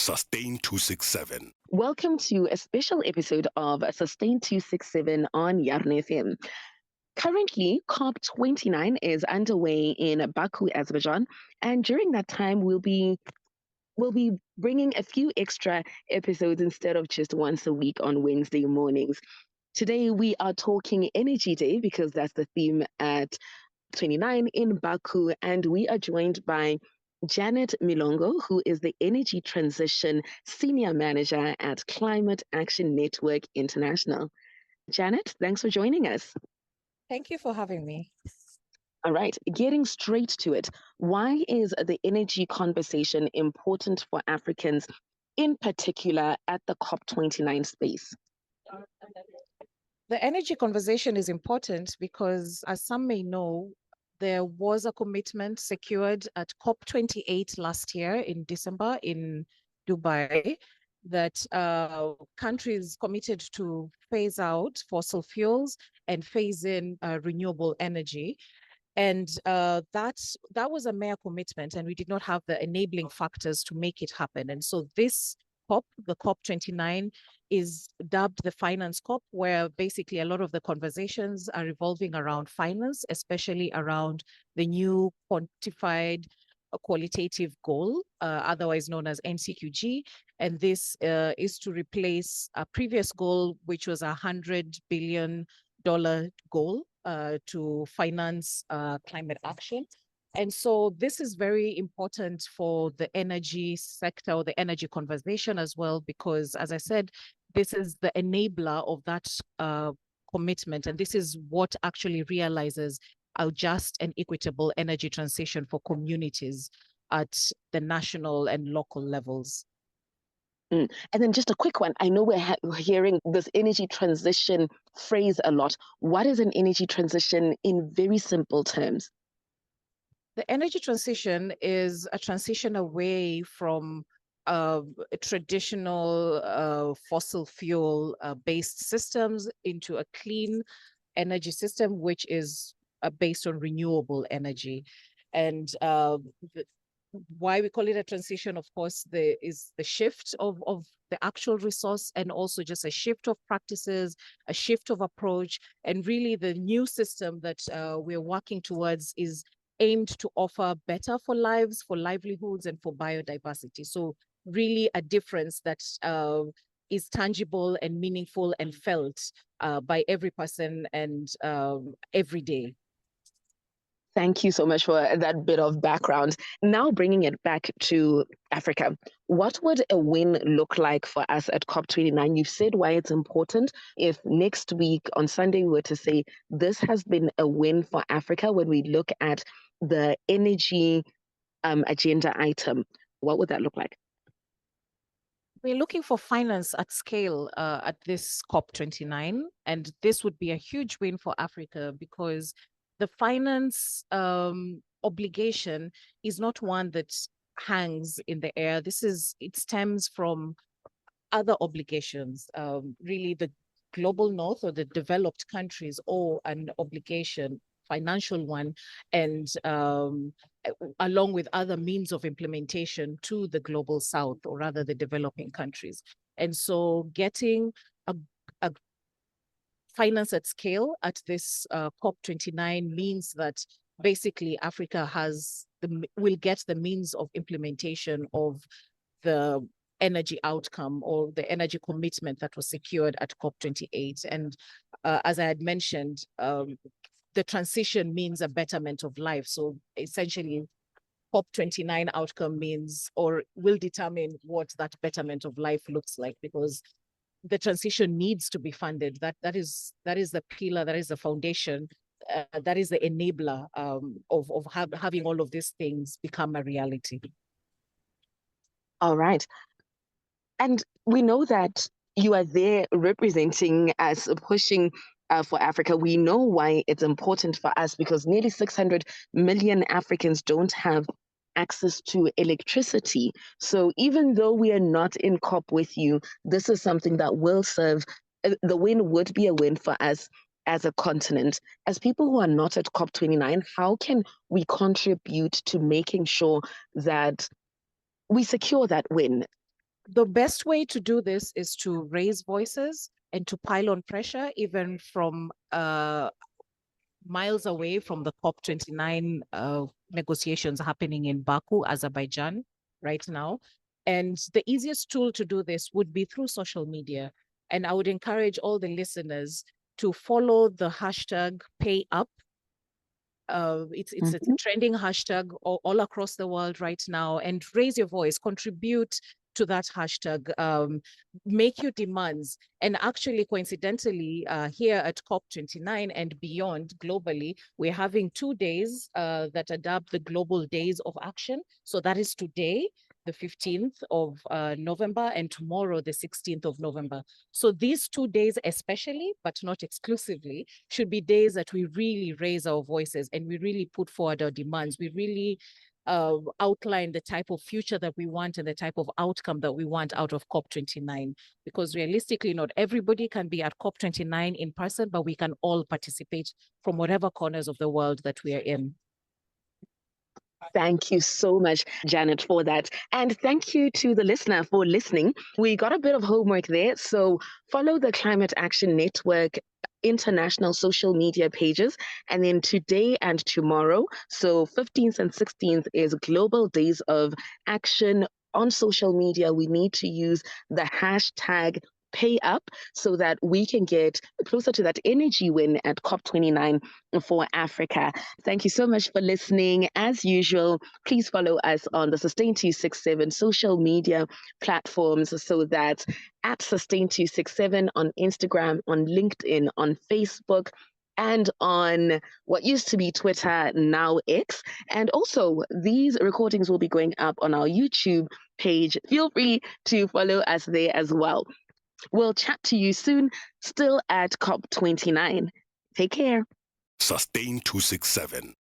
Sustain 267. Welcome to a special episode of Sustain 267 on Yarona FM. Currently, COP29 is underway in Baku, Azerbaijan, and during that time, we'll be bringing a few extra episodes instead of just once a week on Wednesday mornings. Today, we are talking Energy Day because that's the theme at 29 in Baku, and we are joined by Janet Milongo, who is the Energy Transition Senior Manager at Climate Action Network International. Janet, thanks for joining us. Thank you for having me. All right, getting straight to it. Why is the energy conversation important for Africans, in particular at the COP29 space? The energy conversation is important because, as some may know, there was a commitment secured at COP28 last year in December in Dubai that countries committed to phase out fossil fuels and phase in renewable energy. And that was a mere commitment, and we did not have the enabling factors to make it happen. And so this COP, the COP29, is dubbed the Finance COP, where basically a lot of the conversations are revolving around finance, especially around the new quantified qualitative goal, otherwise known as NCQG. And this is to replace a previous goal, which was $100 billion goal to finance climate action. And so this is very important for the energy sector or the energy conversation as well, because as I said, this is the enabler of that commitment. And this is what actually realizes a just and equitable energy transition for communities at the national and local levels. And then just a quick one. I know we're hearing this energy transition phrase a lot. What is an energy transition in very simple terms? The energy transition is a transition away from traditional fossil fuel based systems into a clean energy system, which is based on renewable energy. And why we call it a transition, of course, is the shift of the actual resource, and also just a shift of practices, a shift of approach. And really the new system that we're working towards is aimed to offer better for lives, for livelihoods, and for biodiversity. So really a difference that is tangible and meaningful and felt by every person and every day. Thank you so much for that bit of background. Now bringing it back to Africa, what would a win look like for us at COP29? You've said why it's important. If next week on Sunday we were to say this has been a win for Africa when we look at the energy agenda item, what would that look like? We're looking for finance at scale at this COP29, and this would be a huge win for Africa because the finance obligation is not one that hangs in the air. It stems from other obligations. Really, the global north or the developed countries owe an obligation, financial one, and along with other means of implementation to the global south, or rather the developing countries. And so getting a finance at scale at this COP29 means that basically Africa will get the means of implementation of the energy outcome or the energy commitment that was secured at COP28. And as I had mentioned, the transition means a betterment of life. So essentially, COP29 outcome means or will determine what that betterment of life looks like, because the transition needs to be funded. That is the pillar, that is the foundation, that is the enabler of having all of these things become a reality. All right. And we know that you are there representing us, pushing for Africa. We know why it's important for us, because nearly 600 million Africans don't have access to electricity. So even though we are not in COP with you, this is something that will serve, the win would be a win for us as a continent. As people who are not at COP29, how can we contribute to making sure that we secure that win? The best way to do this is to raise voices and to pile on pressure, even from miles away from the COP29 negotiations happening in Baku, Azerbaijan, right now. And the easiest tool to do this would be through social media. And I would encourage all the listeners to follow the hashtag #PayUp. It's a trending hashtag all across the world right now, and raise your voice, contribute to that hashtag, make your demands. And actually, coincidentally, here at COP29 and beyond globally, we're having 2 days that adapt the Global Days of Action. So that is today, the 15th of November, and tomorrow, the 16th of November. So these 2 days especially, but not exclusively, should be days that we really raise our voices and we really put forward our demands. We really outline the type of future that we want and the type of outcome that we want out of COP29. Because realistically, not everybody can be at COP29 in person, but we can all participate from whatever corners of the world that we are in. Thank you so much, Janet, for that. And thank you to the listener for listening. We got a bit of homework there. So follow the Climate Action Network international social media pages. And then today and tomorrow, so 15th and 16th, is Global Days of Action on social media. We need to use the hashtag #PayUp so that we can get closer to that energy win at COP29 for Africa. Thank you so much for listening. As usual, please follow us on the Sustain267 social media platforms, so that at Sustain267 on Instagram, on LinkedIn, on Facebook, and on what used to be Twitter, now X. And also, these recordings will be going up on our YouTube page. Feel free to follow us there as well. We'll chat to you soon, still at COP29. Take care. Sustain 267.